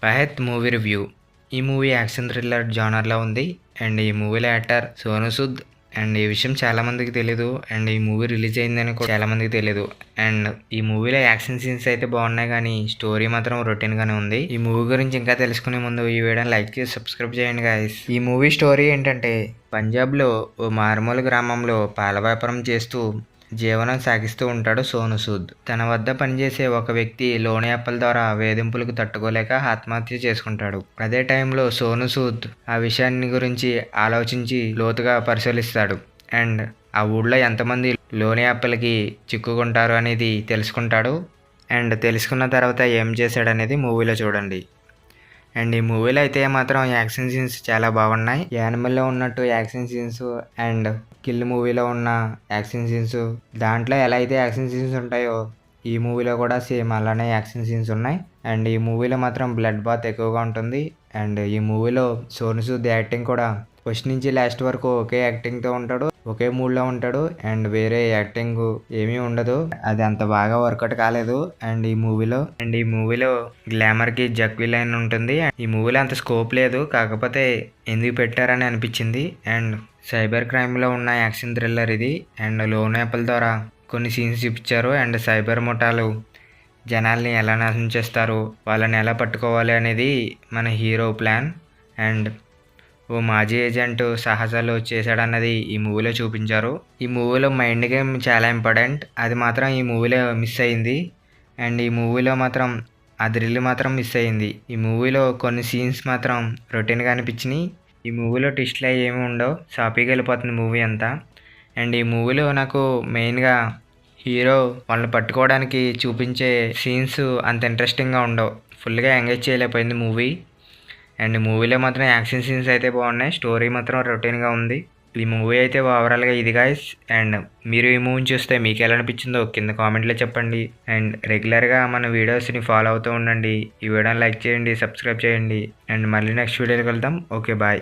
'పహత్' movie review. ఈ movie action thriller జానర్‌లో ఉంది. And ఈ మూవీలో యాక్టర్ సోనూ సూద్. అండ్ ఈ విషయం చాలా మందికి తెలీదు. అండ్ ఈ మూవీ రిలీజ్ అయిందని కూడా చాలా మందికి తెలీదు. అండ్ ఈ మూవీలో యాక్షన్ సీన్స్ అయితే బాగున్నాయి కానీ స్టోరీ మాత్రం రొటీన్‌గానే ఉంది. ఈ మూవీ గురించి ఇంకా తెలుసుకునే ముందు ఈ వీడియోని లైక్ చేసి సబ్స్క్రైబ్ చేయండి గైస్. ఈ మూవీ స్టోరీ ఏంటంటే, పంజాబ్‌లో ఓ మారుమూల గ్రామంలో పాల వ్యాపారం చేస్తూ జీవనం సాగిస్తూ ఉంటాడు సోనూ సూద్. తన వద్ద పనిచేసే ఒక వ్యక్తి లోని అప్పుల ద్వారా వేధింపులకు తట్టుకోలేక ఆత్మహత్య చేసుకుంటాడు. అదే టైంలో సోనూ సూద్ ఆ విషయాన్ని గురించి ఆలోచించి లోతుగా పరిశీలిస్తాడు. అండ్ ఆ ఊళ్ళో ఎంతమంది లోని అప్పులకి చిక్కుకుంటారు అనేది తెలుసుకుంటాడు. అండ్ తెలుసుకున్న తర్వాత ఏం చేశాడనేది మూవీలో చూడండి. అండ్ ఈ మూవీలో అయితే మాత్రం యాక్షన్ సీన్స్ చాలా బాగున్నాయి. యానిమల్లో ఉన్నట్టు యాక్షన్ సీన్స్ అండ్ కిల్ మూవీలో ఉన్న యాక్షన్ సీన్స్, దాంట్లో ఎలా అయితే యాక్షన్ సీన్స్ ఉంటాయో ఈ మూవీలో కూడా సేమ్ అలానే యాక్షన్ సీన్స్ ఉన్నాయి. అండ్ ఈ మూవీలో మాత్రం బ్లడ్ బాత్ ఎక్కువగా ఉంటుంది. అండ్ ఈ మూవీలో సోనూ సూద్ యాక్టింగ్ కూడా ఫస్ట్ నుంచి లాస్ట్ వరకు ఒకే యాక్టింగ్తో ఉంటాడు, ఒకే మూడ్లో ఉంటాడు. అండ్ వేరే యాక్టింగ్ ఏమీ ఉండదు. అది అంత బాగా వర్కౌట్ కాలేదు. అండ్ ఈ మూవీలో గ్లామర్కి జక్ విలన్ ఉంటుంది. ఈ మూవీలో అంత స్కోప్ లేదు, కాకపోతే ఎందుకు పెట్టారని అనిపించింది. అండ్ సైబర్ క్రైమ్లో ఉన్న యాక్షన్ థ్రిల్లర్ ఇది. అండ్ లోన్ యాప్ల ద్వారా కొన్ని సీన్స్ చూపించారు. అండ్ సైబర్ ముఠాలు జనాల్ని ఎలా నాశనం చేస్తారు, వాళ్ళని ఎలా పట్టుకోవాలి అనేది మన హీరో ప్లాన్. అండ్ ఓ మాజీ ఏజెంట్ సాహసాలు చేశాడన్నది ఈ మూవీలో చూపించారు. ఈ మూవీలో మైండ్ గేమ్ చాలా ఇంపార్టెంట్, అది మాత్రం ఈ మూవీలో మిస్ అయింది. అండ్ ఈ మూవీలో మాత్రం ఆ థ్రిల్ మాత్రం మిస్ అయింది. ఈ మూవీలో కొన్ని సీన్స్ మాత్రం రొటీన్గా అనిపించినాయి. ఈ మూవీలో ట్విస్ట్లు ఏమి ఉండవు, సాఫీగా వెళ్ళిపోతుంది మూవీ అంతా. అండ్ ఈ మూవీలో నాకు మెయిన్గా హీరో వాళ్ళని పట్టుకోవడానికి చూపించే సీన్స్ అంత ఇంట్రెస్టింగ్గా ఉండవు, ఫుల్గా ఎంగేజ్ చేయలేకపోయింది మూవీ. అండ్ మూవీలో మాత్రం యాక్షన్ సీన్స్ అయితే బాగున్నాయి, స్టోరీ మాత్రం రొటీన్గా ఉంది. ఈ మూవీ అయితే ఓవరాల్గా ఇది గాయస్. అండ్ మీరు ఈ మూవీని చూస్తే మీకు ఎలా అనిపించిందో కింద కామెంట్లో చెప్పండి. అండ్ రెగ్యులర్గా మన వీడియోస్ని ఫాలో అవుతూ ఉండండి. ఈ వీడియోని లైక్ చేయండి, సబ్స్క్రైబ్ చేయండి. అండ్ మళ్ళీ నెక్స్ట్ వీడియోకి వెళ్దాం. Okay bye.